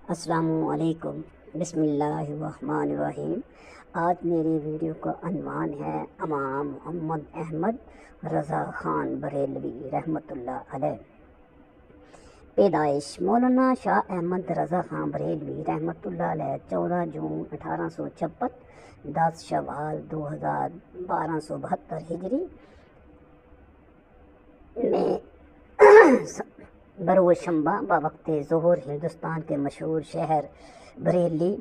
السلام علیکم، بسم اللہ الرحمن الرحیم۔ آج میری ویڈیو کا عنوان ہے امام محمد احمد رضا خان بریلوی رحمۃ اللہ علیہ۔ پیدائش مولانا شاہ احمد رضا خان بریلوی رحمۃ اللہ علیہ 14 جون 1856، 10 شوال 1272 ہجری میں بروز شنبہ بوقت ظہر ہندوستان کے مشہور شہر بریلی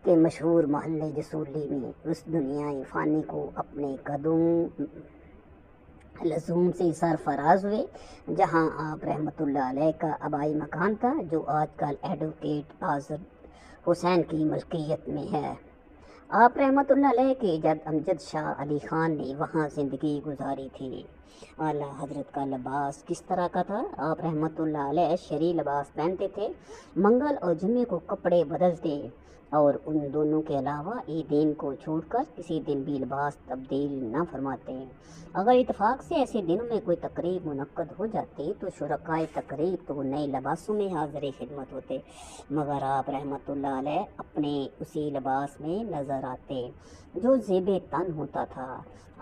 کے مشہور محلے جسولی میں اس دنیائے فانی کو اپنے قدم لزوم سے سرفراز ہوئے، جہاں آپ رحمۃ اللہ علیہ کا آبائی مکان تھا، جو آج کل ایڈوکیٹ آزد حسین کی ملکیت میں ہے۔ آپ رحمۃ اللہ علیہ کے جد امجد شاہ علی خان نے وہاں زندگی گزاری تھی۔ اعلیٰ حضرت کا لباس کس طرح کا تھا؟ آپ رحمۃ اللہ علیہ شرعی لباس پہنتے تھے، منگل اور جمعے کو کپڑے بدلتے، اور ان دونوں کے علاوہ عیدین کو چھوڑ کر کسی دن بھی لباس تبدیل نہ فرماتے۔ اگر اتفاق سے ایسے دنوں میں کوئی تقریب منعقد ہو جاتی تو شرکائے تقریب تو نئے لباسوں میں حاضر خدمت ہوتے، مگر آپ رحمۃ اللہ علیہ اپنے اسی لباس میں نظر آتے جو زیب تن ہوتا تھا۔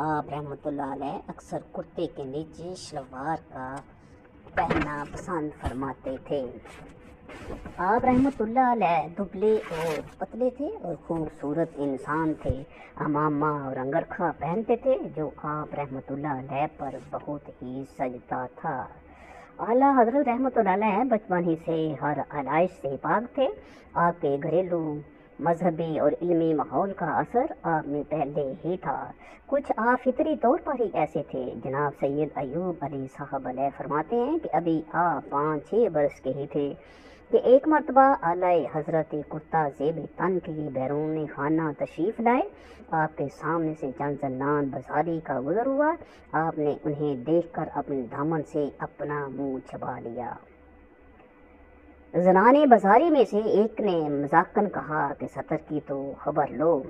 آپ رحمۃ اللہ علیہ اکثر کرتے کے نیچے شلوار کا پہننا پسند فرماتے تھے۔ آپ رحمۃ اللہ علیہ دبلے اور پتلے تھے اور خوبصورت انسان تھے۔ امامہ اور انگرکھا پہنتے تھے جو آپ رحمۃ اللہ علیہ پر بہت ہی سجتا تھا۔ اعلیٰ حضرت رحمۃ اللہ علیہ بچپن ہی سے ہر علائش سے پاک تھے۔ آپ کے گھریلو مذہبی اور علمی ماحول کا اثر آپ میں پہلے ہی تھا۔ کچھ آپ فطری طور پر ہی ایسے تھے۔ جناب سید ایوب علی صاحب علیہ فرماتے ہیں کہ ابھی آپ 5-6 برس کے ہی تھے کہ ایک مرتبہ اعلیٰ حضرت کرتا زیب تن کی بیرون خانہ تشریف لائے۔ آپ کے سامنے سے چند زنان بازاری کا گزر ہوا۔ آپ نے انہیں دیکھ کر اپنے دامن سے اپنا منہ چھپا لیا۔ زنان بازاری میں سے ایک نے مذاقاً کہا کہ سطر کی تو خبر لو۔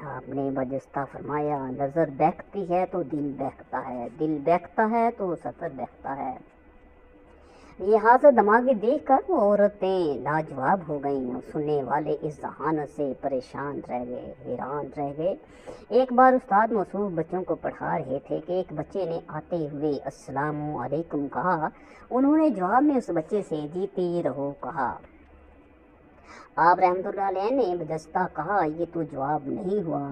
آپ نے برجستہ فرمایا، نظر بہکتی ہے تو دل بہکتا ہے، دل بہکتا ہے تو سطر بہکتا ہے۔ یہ حاضر دماغی دیکھ کر وہ عورتیں لاجواب ہو گئیں اور سننے والے اس ذہانت سے پریشان رہ گئے، حیران رہ گئے۔ ایک بار استاد موصوف بچوں کو پڑھا رہے تھے کہ ایک بچے نے آتے ہوئے السلام علیکم کہا۔ انہوں نے جواب میں اس بچے سے جیتے رہو کہا۔ آپ رحمۃ اللہ علیہ نے برجستہ کہا، یہ تو جواب نہیں ہوا،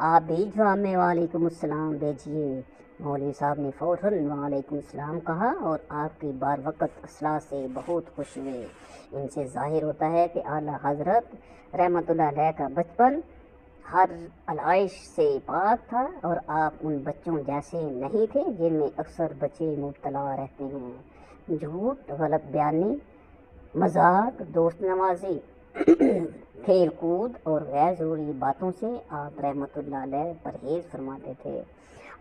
آپ بھی جواب میں وعلیکم السلام بھیجیے۔ مولوی صاحب نے فوراً وعلیکم السلام کہا اور آپ کی بار وقت اصلاح سے بہت خوش ہوئے۔ ان سے ظاہر ہوتا ہے کہ اعلیٰ حضرت رحمۃ اللہ علیہ کا بچپن ہر علائش سے پاک تھا، اور آپ ان بچوں جیسے نہیں تھے جن میں اکثر بچے مبتلا رہتے ہیں۔ جھوٹ، غلط بیانی، مذاق، دوست نوازی، کھیل کود اور غیر ضروری باتوں سے آپ رحمۃ اللہ علیہ پرہیز فرماتے تھے۔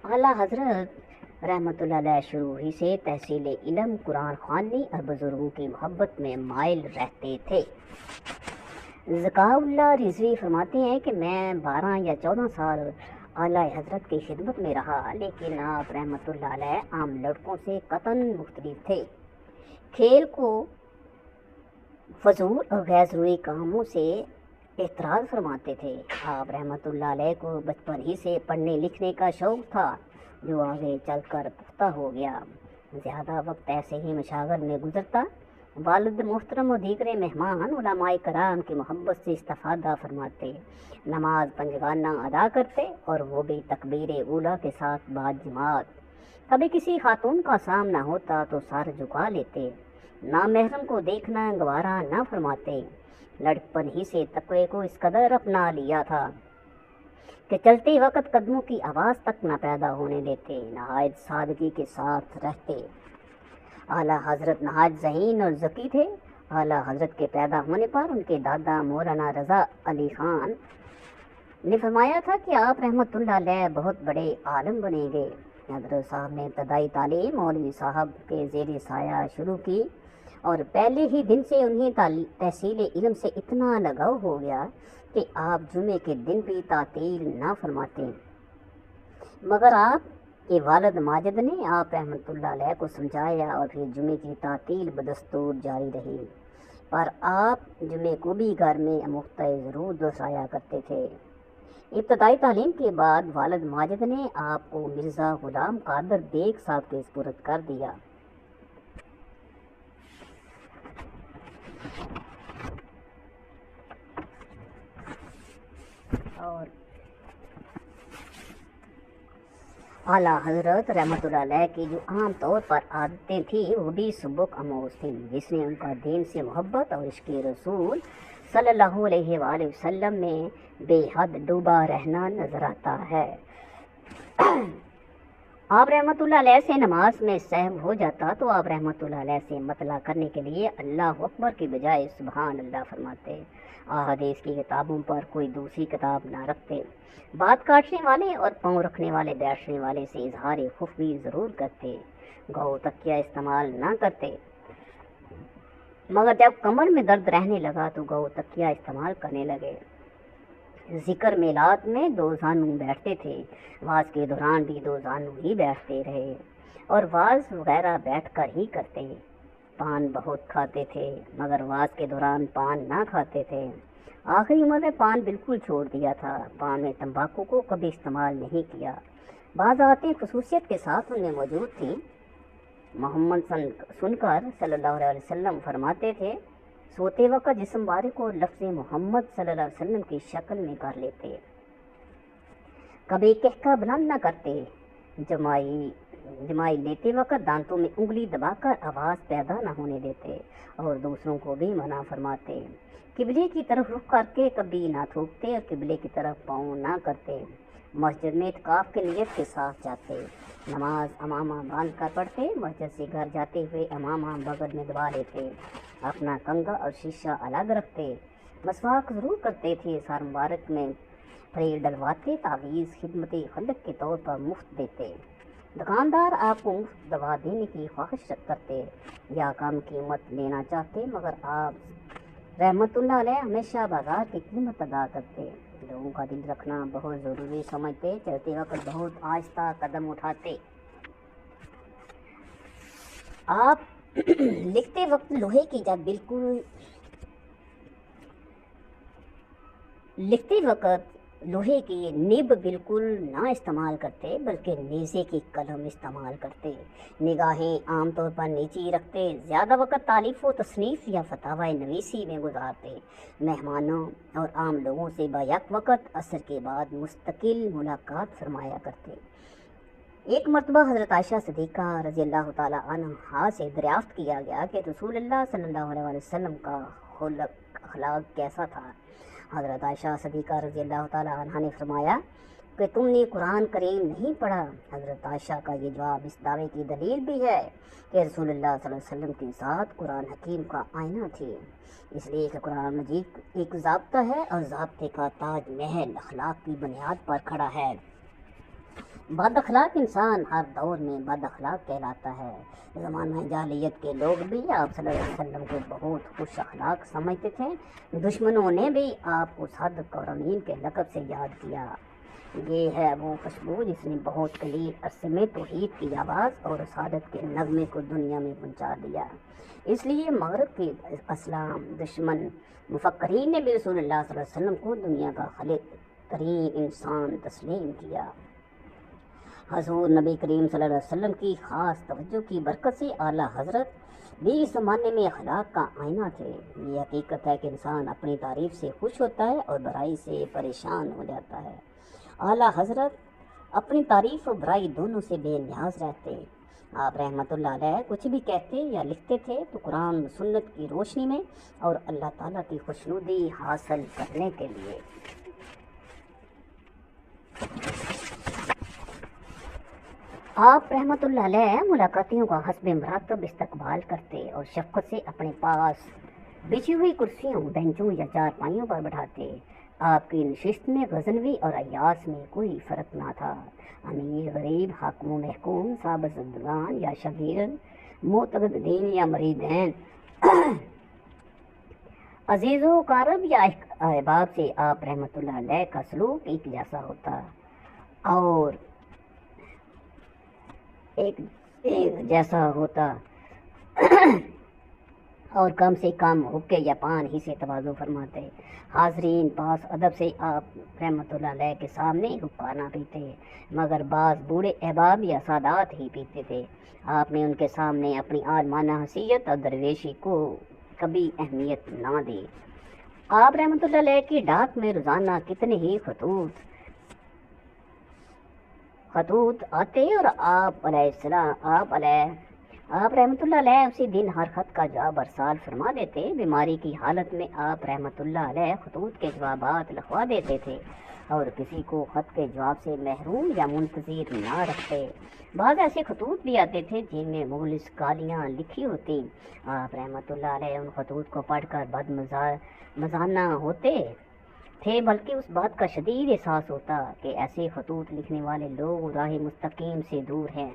اعلیٰ حضرت رحمۃ اللہ علیہ شروع ہی سے تحصیل علم، قرآن خوانی اور بزرگوں کی محبت میں مائل رہتے تھے۔ ذکاء اللہ رضوی فرماتے ہیں کہ میں 12 یا 14 سال اعلیٰ حضرت کی خدمت میں رہا، لیکن آپ رحمۃ اللہ علیہ عام لڑکوں سے قطعاً مختلف تھے۔ کھیل کو فضول اور غیر ضروری کاموں سے اعتراض فرماتے تھے۔ آپ رحمۃ اللہ علیہ کو بچپن ہی سے پڑھنے لکھنے کا شوق تھا، جو آگے چل کر پختہ ہو گیا۔ زیادہ وقت ایسے ہی مشاغل میں گزرتا۔ والد محترم اور دیگر مہمان علماء کرام کی محبت سے استفادہ فرماتے، نماز پنجگانہ ادا کرتے، اور وہ بھی تکبیر اولیٰ کے ساتھ باجماعت۔ کبھی کسی خاتون کا سامنا ہوتا تو سر جھکا لیتے، نامحرم کو دیکھنا گوارا نہ فرماتے۔ لڑکپن ہی سے تقوی کو اس قدر اپنا لیا تھا کہ چلتے وقت قدموں کی آواز تک نہ پیدا ہونے دیتے، نہایت سادگی کے ساتھ رہتے۔ اعلیٰ حضرت نہایت ذہین اور ذکی تھے۔ اعلیٰ حضرت کے پیدا ہونے پر ان کے دادا مولانا رضا علی خان نے فرمایا تھا کہ آپ رحمۃ اللہ علیہ بہت بڑے عالم بنیں گے۔ حضرت صاحب نے ابتدائی تعلیم مولوی صاحب کے زیر سایہ شروع کی، اور پہلے ہی دن سے انہیں تحصیل علم سے اتنا لگاؤ ہو گیا کہ آپ جمعے کے دن بھی تعطیل نہ فرماتے۔ مگر آپ کے والد ماجد نے آپ رحمۃ اللہ علیہ کو سمجھایا اور پھر جمعے کی تعطیل بدستور جاری رہی۔ پر آپ جمعے کو بھی گھر میں مقطع ضرور دوہرایا کرتے تھے۔ ابتدائی تعلیم کے بعد والد ماجد نے آپ کو مرزا غلام قادر بیگ صاحب کے سپرد کر دیا۔ اور اعلیٰ حضرت رحمۃ اللہ علیہ کی جو عام طور پر عادتیں تھیں وہ بھی سبک آموز تھیں، جس نے ان کا دین سے محبت اور عشق رسول صلی اللہ علیہ وآلہ وسلم میں بے حد ڈوبا رہنا نظر آتا ہے۔ آپ رحمۃ اللہ علیہ سے نماز میں سہو ہو جاتا تو آپ رحمۃ اللہ علیہ سے مطلع کرنے کے لیے اللہ اکبر کی بجائے سبحان اللہ فرماتے، احادیث کی کتابوں پر کوئی دوسری کتاب نہ رکھتے، بات کاٹنے والے اور پاؤں رکھنے والے بیٹھنے والے سے اظہار خفی ضرور کرتے، گو تکیہ استعمال نہ کرتے، مگر جب کمر میں درد رہنے لگا تو گو تکیہ استعمال کرنے لگے۔ ذکر میلاد میں 2 زانو بیٹھتے تھے، واز کے دوران بھی 2 زانو ہی بیٹھتے رہے اور واز وغیرہ بیٹھ کر ہی کرتے۔ پان بہت کھاتے تھے مگر واز کے دوران پان نہ کھاتے تھے۔ آخری عمر میں پان بالکل چھوڑ دیا تھا، پان میں تمباکو کو کبھی استعمال نہیں کیا۔ بعض باتیں خصوصیت کے ساتھ ان میں موجود تھیں۔ محمد سن کر صلی اللہ علیہ وسلم فرماتے تھے، سوتے وقت جسم بارے کو لفظ محمد صلی اللہ علیہ وسلم کی شکل میں کر لیتے، کبھی کہکا بلند نہ کرتے، جمائی لیتے وقت دانتوں میں انگلی دبا کر آواز پیدا نہ ہونے دیتے اور دوسروں کو بھی منع فرماتے، قبلے کی طرف رخ کر کے کبھی نہ تھوکتے اور قبلے کی طرف پاؤں نہ کرتے، مسجد میں اعتکاف کی نیت کے ساتھ جاتے، نماز امامہ باندھ کر پڑھتے، مسجد سے گھر جاتے ہوئے امامہ بغل میں دبا لیتے، اپنا کنگا اور شیشہ الگ رکھتے، مسواک ضرور کرتے تھے، سر مبارک میں پھریل ڈلواتے، تعویذ خدمت خلق کے طور پر مفت دیتے، دکاندار آپ کو مفت دوا دینے کی خواہش کرتے یا کم قیمت لینا چاہتے، مگر آپ رحمت اللہ علیہ ہمیشہ بازار کی قیمت ادا کرتے، لوگوں کا دل رکھنا بہت ضروری سمجھتے، چلتے وقت بہت آہستہ قدم اٹھاتے۔ آپ لکھتے وقت لوہے کی نب بالکل نہ استعمال کرتے بلکہ نیزے کی قلم استعمال کرتے، نگاہیں عام طور پر نیچی رکھتے، زیادہ وقت تالیف و تصنیف یا فتاوی نویسی میں گزارتے، مہمانوں اور عام لوگوں سے بیک وقت عصر کے بعد مستقل ملاقات فرمایا کرتے۔ ایک مرتبہ حضرت عائشہ صدیقہ رضی اللہ تعالی عنہا سے دریافت کیا گیا کہ رسول اللہ صلی اللہ علیہ وسلم کا اخلاق کیسا تھا۔ حضرت عائشہ صدیقہ رضی اللہ تعالی عنہا نے فرمایا کہ تم نے قرآن کریم نہیں پڑھا۔ حضرت عائشہ کا یہ جواب اس دعوے کی دلیل بھی ہے کہ رسول اللہ صلی اللہ علیہ وسلم کی ذات قرآن حکیم کا آئینہ تھی، اس لیے کہ قرآن مجید ایک ضابطہ ہے اور ضابطے کا تاج محل اخلاق کی بنیاد پر کھڑا ہے۔ بد اخلاق انسان ہر دور میں بد اخلاق کہلاتا ہے۔ زمانہ جاہلیت کے لوگ بھی آپ صلی اللہ علیہ وسلم کو بہت خوش اخلاق سمجھتے تھے، دشمنوں نے بھی آپ کو صادق اور امین کے لقب سے یاد کیا۔ یہ ہے وہ خوشبو جس نے بہت قلیل عرصے میں توحید کی آواز اور رسالت کے نغمے کو دنیا میں پہنچا دیا۔ اس لیے مغرب کے اسلام دشمن مفکرین نے بھی رسول اللہ صلی اللہ علیہ وسلم کو دنیا کا خالق ترین انسان تسلیم کیا۔ حضور نبی کریم صلی اللہ علیہ وسلم کی خاص توجہ کی برکت سے اعلیٰ حضرت بھی اس زمانے میں اخلاق کا آئینہ تھے۔ یہ حقیقت ہے کہ انسان اپنی تعریف سے خوش ہوتا ہے اور برائی سے پریشان ہو جاتا ہے۔ اعلیٰ حضرت اپنی تعریف اور برائی دونوں سے بے نیاز رہتے۔ آپ رحمت اللہ علیہ کچھ بھی کہتے یا لکھتے تھے تو قرآن و سنت کی روشنی میں اور اللہ تعالیٰ کی خوشنودی حاصل کرنے کے لیے۔ آپ رحمت اللہ علیہ ملاقاتیوں کا حسب مراتب استقبال کرتے اور شفقت سے اپنے پاس بچھی ہوئی کرسیوں، بینچوں یا چارپائیوں پر بٹھاتے۔ آپ کی نشست میں غزنوی اور ایاس میں کوئی فرق نہ تھا، امیر غریب، حاکم و محکوم، صاحب زندگان یا شاگرد، معتقد دین یا مریدین، عزیز و اقارب یا احباب سے آپ رحمت اللہ علیہ کا سلوک ایک جیسا ہوتا اور ایک جیسا ہوتا۔ اور کم سے کم حق یا پان ہی سے تواضع فرماتے۔ حاضرین، پاس ادب سے آپ رحمۃ اللہ علیہ کے سامنے حقہ نہ پیتے، مگر بعض بوڑھے احباب یا سادات ہی پیتے تھے۔ آپ نے ان کے سامنے اپنی عالمانہ حیثیت اور درویشی کو کبھی اہمیت نہ دی۔ آپ رحمۃ اللہ علیہ کی ڈاک میں روزانہ کتنے ہی خطوط آتے اور آپ رحمۃ اللہ علیہ اسی دن ہر خط کا جواب ارسال فرما دیتے۔ بیماری کی حالت میں آپ رحمۃ اللہ علیہ خطوط کے جوابات لکھوا دیتے تھے اور کسی کو خط کے جواب سے محروم یا منتظر نہ رکھتے۔ بعض ایسے خطوط بھی آتے تھے جن میں مخلص گالیاں لکھی ہوتی۔ آپ رحمۃ اللہ علیہ ان خطوط کو پڑھ کر بد مزاح ہوتے تھے، بلکہ اس بات کا شدید احساس ہوتا کہ ایسے خطوط لکھنے والے لوگ راہ مستقیم سے دور ہیں۔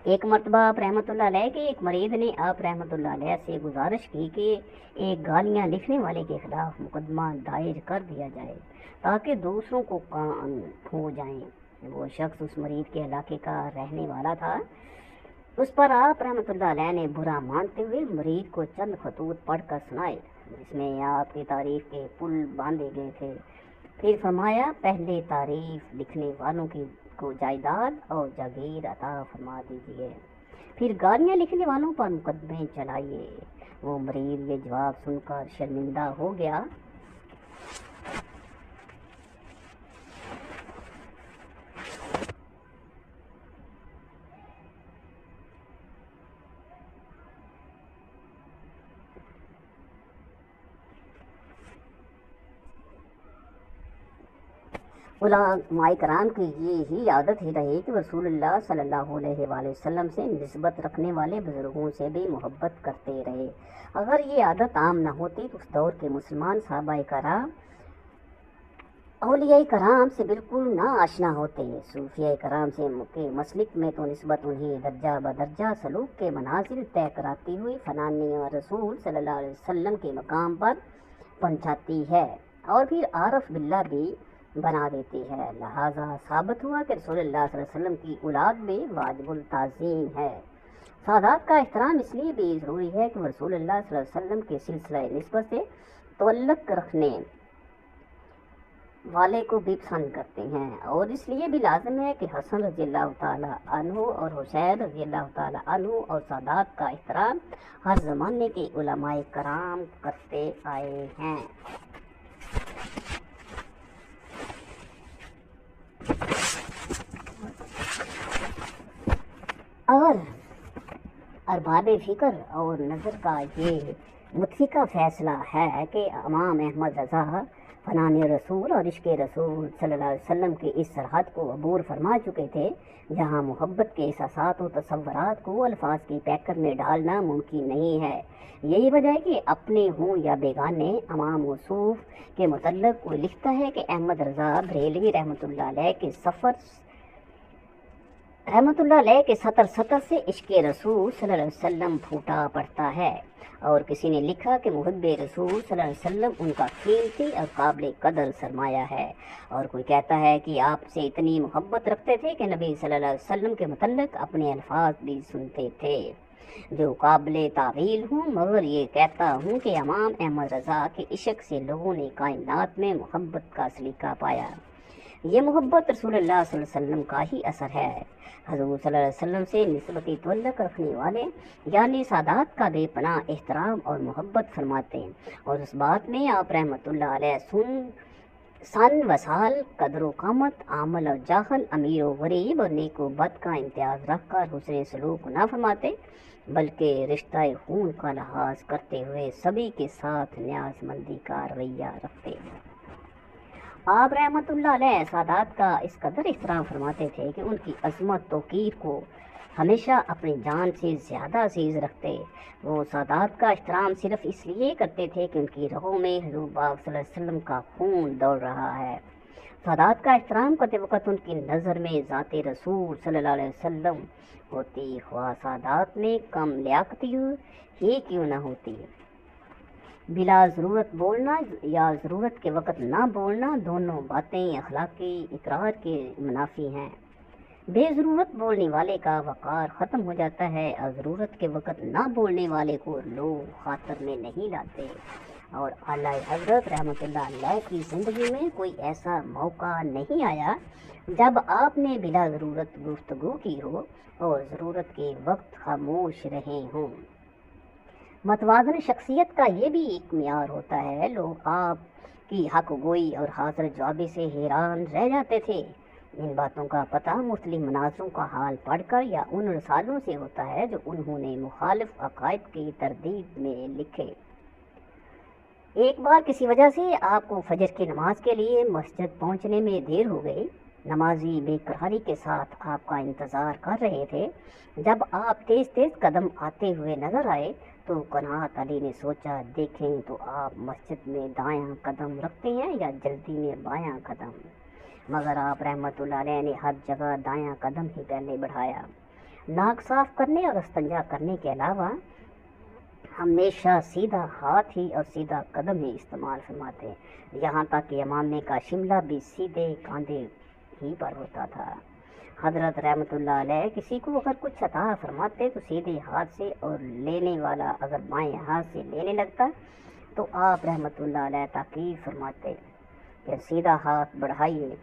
ایک مرتبہ آپ رحمۃ اللہ علیہ کے ایک مرید نے آپ رحمۃ اللہ علیہ سے گزارش کی کہ ایک گالیاں لکھنے والے کے خلاف مقدمہ دائر کر دیا جائے تاکہ دوسروں کو کان ہو جائیں۔ وہ شخص اس مرید کے علاقے کا رہنے والا تھا۔ اس پر آپ رحمۃ اللہ علیہ نے برا مانتے ہوئے مرید کو چند خطوط پڑھ کر سنائے، جس میں آپ کی تعریف کے پل باندھے گئے تھے۔ پھر فرمایا، پہلے تعریف لکھنے والوں کو جائیداد اور جاگیر عطا فرما دیجیے، پھر گالیاں لکھنے والوں پر مقدمے چلائیے۔ وہ مرید یہ جواب سن کر شرمندہ ہو گیا۔ علماء کرام کی یہی عادت ہی رہی کہ رسول اللہ صلی اللہ علیہ وآلہ وسلم سے نسبت رکھنے والے بزرگوں سے بھی محبت کرتے رہے۔ اگر یہ عادت عام نہ ہوتی تو اس دور کے مسلمان صحابہ کرام اولیاء کرام سے بالکل نہ آشنا ہوتے۔ صوفیاء کرام سے کے مسلک میں تو نسبت انہیں درجہ بدرجہ سلوک کے منازل طے کراتی ہوئی فنانی اور رسول صلی اللہ علیہ وسلم کے مقام پر پہنچاتی ہے اور پھر عارف باللہ بھی بنا دیتی ہے۔ لہذا ثابت ہوا کہ رسول اللہ صلی اللہ علیہ وسلم کی اولاد میں واجب التعظیم ہے۔ سادات کا احترام اس لیے بھی ضروری ہے کہ وہ رسول اللہ صلی اللہ علیہ وسلم کے سلسلہ نسبت سے تعلق رکھنے والے کو بھی پسند کرتے ہیں، اور اس لیے بھی لازم ہے کہ حسن رضی اللہ تعالی عنہ اور حسین رضی اللہ تعالی عنہ اور سادات کا احترام ہر زمانے کے علماء کرام کرتے آئے ہیں۔ اور ارباب فکر اور نظر کا یہ متفقہ فیصلہ ہے کہ امام احمد رضا فنان رسول اور عشق رسول صلی اللہ علیہ وسلم کی اس سرحد کو عبور فرما چکے تھے جہاں محبت کے احساسات و تصورات کو الفاظ کی پیکر میں ڈالنا ممکن نہیں ہے۔ یہی وجہ ہے کہ اپنے ہوں یا بیگانے امام موصوف کے متعلق کوئی لکھتا ہے کہ احمد رضا بریلوی رحمۃ اللہ علیہ کے سطر سے عشق رسول صلی اللہ علیہ وسلم پھوٹا پڑتا ہے، اور کسی نے لکھا کہ محب رسول صلی اللہ علیہ وسلم ان کا قیمتی اور قابل قدر سرمایہ ہے، اور کوئی کہتا ہے کہ آپ سے اتنی محبت رکھتے تھے کہ نبی صلی اللہ علیہ وسلم کے متعلق اپنے الفاظ بھی سنتے تھے جو قابل تعویل ہوں، مگر یہ کہتا ہوں کہ امام احمد رضا کے عشق سے لوگوں نے کائنات میں محبت کا سلیقہ پایا۔ یہ محبت رسول اللہ صلی اللہ علیہ وسلم کا ہی اثر ہے۔ حضور صلی اللہ علیہ وسلم سے نسبتی تعلق رکھنے والے یعنی سادات کا بے پناہ احترام اور محبت فرماتے ہیں، اور اس بات میں آپ رحمۃ اللہ علیہ سن و سال، قدر و قامت، عمل اور جاہل، امیر و غریب اور نیک و بد کا امتیاز رکھ کر حسن سلوک نہ فرماتے، بلکہ رشتہ خون کا لحاظ کرتے ہوئے سبھی کے ساتھ نیاز مندی کا رویہ رکھتے ہیں۔ آپ رحمۃ اللہ علیہ سادات کا اس قدر احترام فرماتے تھے کہ ان کی عظمت توقیر کو ہمیشہ اپنی جان سے زیادہ عزیز رکھتے۔ وہ سادات کا احترام صرف اس لیے کرتے تھے کہ ان کی رگوں میں حضور پاک صلی اللہ علیہ وسلم کا خون دوڑ رہا ہے۔ سادات کا احترام کرتے وقت ان کی نظر میں ذات رسول صلی اللہ علیہ وسلم ہوتی، خواہ سادات میں کم لیاقتی ہی کیوں نہ ہوتی۔ بلا ضرورت بولنا یا ضرورت کے وقت نہ بولنا، دونوں باتیں اخلاقی اقرار کے منافی ہیں۔ بے ضرورت بولنے والے کا وقار ختم ہو جاتا ہے اور ضرورت کے وقت نہ بولنے والے کو لوگ خاطر میں نہیں لاتے۔ اور اعلیٰ حضرت رحمۃ اللہ علیہ کی زندگی میں کوئی ایسا موقع نہیں آیا جب آپ نے بلا ضرورت گفتگو کی ہو اور ضرورت کے وقت خاموش رہے ہوں۔ متوازن شخصیت کا یہ بھی ایک معیار ہوتا ہے۔ لوگ آپ کی حق گوئی اور حاضر جوابی سے حیران رہ جاتے تھے۔ ان باتوں کا پتہ مختلف مناظروں کا حال پڑھ کر یا ان رسالوں سے ہوتا ہے جو انہوں نے مخالف عقائد کی تردید میں لکھے۔ ایک بار کسی وجہ سے آپ کو فجر کی نماز کے لیے مسجد پہنچنے میں دیر ہو گئی۔ نمازی بے قراری کے ساتھ آپ کا انتظار کر رہے تھے۔ جب آپ تیز تیز قدم آتے ہوئے نظر آئے تو قناعت علی نے سوچا، دیکھیں تو آپ مسجد میں دایاں قدم رکھتے ہیں یا جلدی میں بایاں قدم؟ مگر آپ رحمۃ اللہ علیہ نے ہر جگہ دایاں قدم ہی پہلے بڑھایا۔ ناک صاف کرنے اور استنجا کرنے کے علاوہ ہمیشہ سیدھا ہاتھ ہی اور سیدھا قدم ہی استعمال فرماتے، یہاں تک کہ امامے کا شملہ بھی سیدھے کاندھے ہی پر ہوتا تھا۔ حضرت رحمۃ اللہ علیہ کسی کو اگر کچھ عطا فرماتے تو سیدھے ہاتھ سے، اور لینے والا اگر بائیں ہاتھ سے لینے لگتا تو آپ رحمۃ اللہ علیہ تاکید فرماتے کہ سیدھا ہاتھ بڑھائیے۔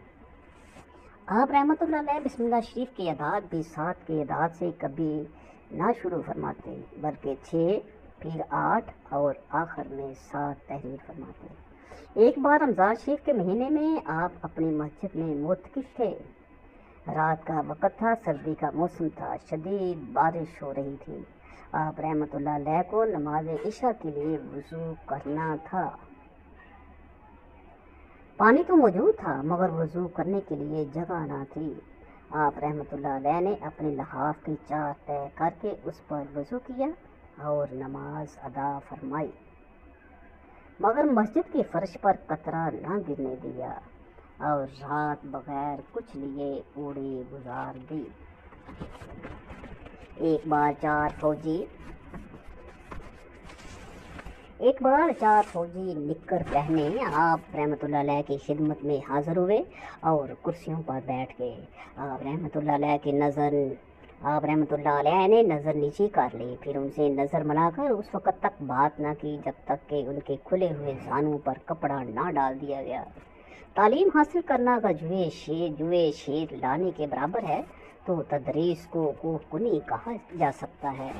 آپ رحمۃ اللہ علیہ بسم اللہ شریف کی اعداد بھی 7 کی اعداد سے کبھی نہ شروع فرماتے بلکہ 6 پھر 8 اور آخر میں 7 تحریر فرماتے۔ ایک بار رمضان شریف کے مہینے میں آپ اپنی مسجد میں معتکف تھے۔ رات کا وقت تھا، سردی کا موسم تھا، شدید بارش ہو رہی تھی۔ آپ رحمۃ اللہ علیہ کو نماز عشاء کے لیے وضو کرنا تھا۔ پانی تو موجود تھا مگر وضو کرنے کے لیے جگہ نہ تھی۔ آپ رحمۃ اللہ علیہ نے اپنے لحاف کی چار طے کر کے اس پر وضو کیا اور نماز ادا فرمائی، مگر مسجد کے فرش پر قطرہ نہ گرنے دیا اور رات بغیر کچھ لیے اوڑے گزار دی۔ ایک بار چار فوجی نکر پہنے آپ رحمۃ اللہ علیہ کی خدمت میں حاضر ہوئے اور کرسیوں پر بیٹھ گئے۔ آپ رحمۃ اللہ علیہ نے نظر نیچی کر لی، پھر ان سے نظر ملا کر اس وقت تک بات نہ کی جب تک کہ ان کے کھلے ہوئے زانوں پر کپڑا نہ ڈال دیا گیا۔ تعلیم حاصل کرنا کا جوئے شیر لانے کے برابر ہے تو تدریس کو کوہ کنی کہا جا سکتا ہے۔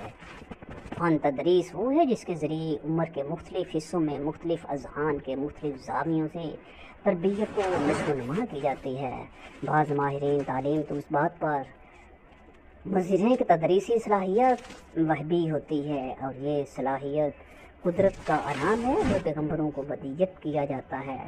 فن تدریس وہ ہے جس کے ذریعے عمر کے مختلف حصوں میں مختلف اذہان کے مختلف زاویوں سے تربیت کو نشو و نما کی جاتی ہے۔ بعض ماہرین تعلیم تو اس بات پر مضر ہیں کہ تدریسی صلاحیت وہبی ہوتی ہے اور یہ صلاحیت قدرت کا انعام ہے جو پیغمبروں کو ہدیت کیا جاتا ہے،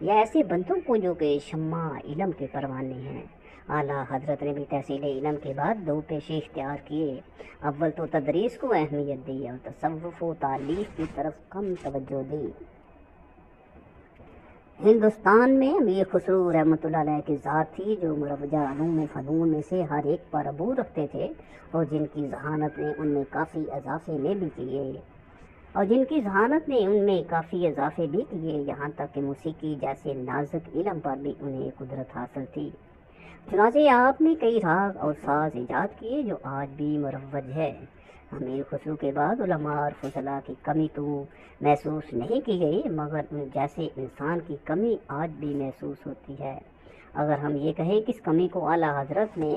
یا ایسے بندوں کو جو کہ شمع علم کے پروانے ہیں۔ اعلیٰ حضرت نے بھی تحصیل علم کے بعد 2 پیشے اختیار کیے۔ اول تو تدریس کو اہمیت دی اور تصوف و تالیف کی طرف کم توجہ دی۔ ہندوستان میں امیر خسرو رحمۃ اللہ علیہ کی ذات تھی جو مروجہ علوم فنون میں سے ہر ایک پر عبور رکھتے تھے اور جن کی ذہانت نے ان میں کافی اضافے کیے، یہاں تک کہ موسیقی جیسے نازک علم پر بھی انہیں قدرت حاصل تھی۔ چنانچہ آپ نے کئی راگ اور ساز ایجاد کیے جو آج بھی مروج ہے۔ امیر خسرو کے بعد علماء اور فضلاء کی کمی تو محسوس نہیں کی گئی مگر ان جیسے انسان کی کمی آج بھی محسوس ہوتی ہے۔ اگر ہم یہ کہیں کہ اس کمی کو اعلیٰ حضرت نے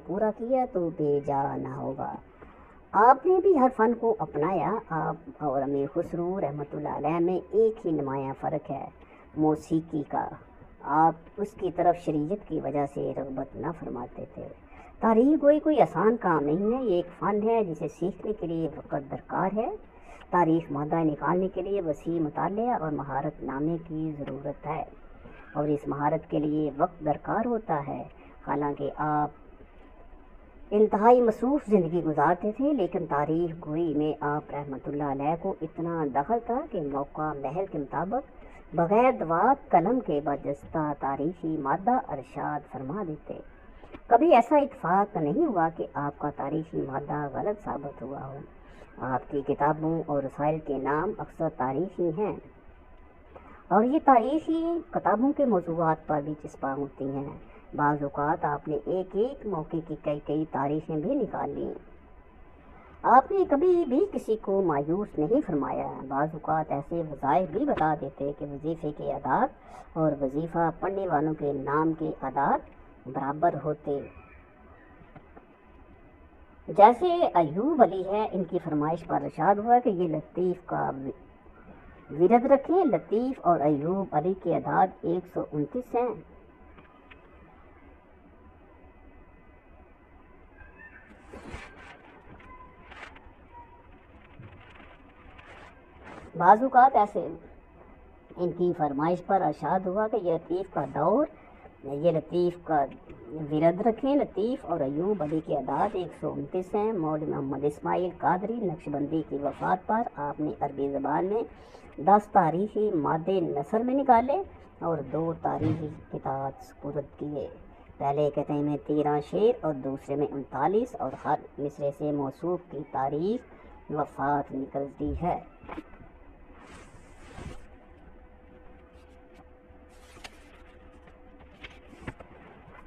پورا کیا تو بے جا نہ ہوگا۔ آپ نے بھی ہر فن کو اپنایا۔ آپ اور امیر خسرو رحمۃ اللہ علیہ میں ایک ہی نمایاں فرق ہے، موسیقی کا۔ آپ اس کی طرف شریعت کی وجہ سے رغبت نہ فرماتے تھے۔ تاریخ گوئی کوئی آسان کام نہیں ہے، یہ ایک فن ہے جسے سیکھنے کے لیے وقت درکار ہے۔ تاریخ مادہ نکالنے کے لیے وسیع مطالعہ اور مہارت نامے کی ضرورت ہے، اور اس مہارت کے لیے وقت درکار ہوتا ہے۔ حالانکہ آپ انتہائی مصروف زندگی گزارتے تھے لیکن تاریخ گوئی میں آپ رحمۃ اللہ علیہ کو اتنا دخل تھا کہ موقع محل کے مطابق بغیر دوات قلم کے برجستہ تاریخی مادہ ارشاد فرما دیتے۔ کبھی ایسا اتفاق نہیں ہوا کہ آپ کا تاریخی مادہ غلط ثابت ہوا ہو۔ آپ کی کتابوں اور رسائل کے نام اکثر تاریخی ہیں، اور یہ تاریخی کتابوں کے موضوعات پر بھی چسپاں ہوتی ہیں۔ بعض اوقات آپ نے ایک ایک موقع کی کئی تاریخیں بھی نکال لیں۔ آپ نے کبھی بھی کسی کو مایوس نہیں فرمایا۔ بعض اوقات ایسے وظائف بھی بتا دیتے کہ وظیفے کے اعداد اور وظیفہ پڑھنے والوں کے نام کے اعداد برابر ہوتے۔ جیسے ایوب علی ہے، ان کی فرمائش پر ارشاد ہوا کہ یہ لطیف کا ورد رکھیں۔ لطیف اور ایوب علی کے اعداد 129 ہیں۔ بعض اوقات ایسے ان کی فرمائش پر ارشاد ہوا کہ یہ لطیف کا ورد رکھیں۔ لطیف اور ایوب علی کے اعداد 129 ہیں۔ مولوی محمد اسماعیل قادری نقشبندی کی وفات پر آپ نے عربی زبان میں 10 تاریخی مادے نثر میں نکالے اور 2 تاریخی خطاط سپرد کیے۔ پہلے قطعے میں 13 شعر اور دوسرے میں 39، اور ہر مصرے سے موصوف کی تاریخ وفات نکلتی ہے۔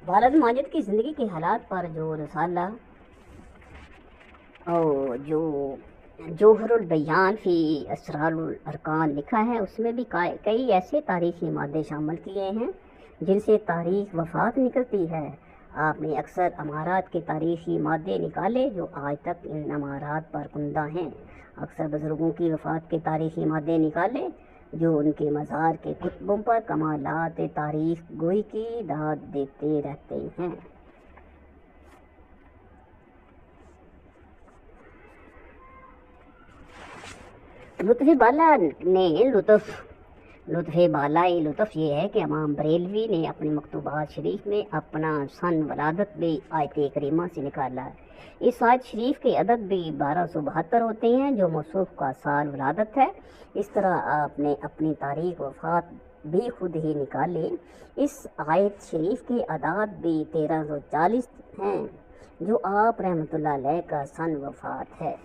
والد ماجد کی زندگی کے حالات پر جو رسالہ اور جو جوہر البیان فی اسرار الارکان لکھا ہے، اس میں بھی کئی ایسے تاریخی مادے شامل کیے ہیں جن سے تاریخ وفات نکلتی ہے۔ آپ نے اکثر امارات کے تاریخی مادے نکالے جو آج تک ان امارات پر کندہ ہیں۔ اکثر بزرگوں کی وفات کے تاریخی مادے نکالے جو ان کے مزار کے کتبوں پر کمالات تاریخ گوئی کی داد دیتے رہتے ہیں۔ لطف یہ ہے کہ امام بریلوی نے اپنے مکتوبات شریف میں اپنا سن ولادت بھی آیت کریمہ سے نکالا ہے۔ اس آیت شریف کے عدد بھی 1272 ہوتے ہیں جو موصوف کا سال ولادت ہے۔ اس طرح آپ نے اپنی تاریخ وفات بھی خود ہی نکالے۔ اس آیت شریف کے اعداد بھی 1340 ہیں جو آپ رحمۃ اللہ علیہ کا سن وفات ہے۔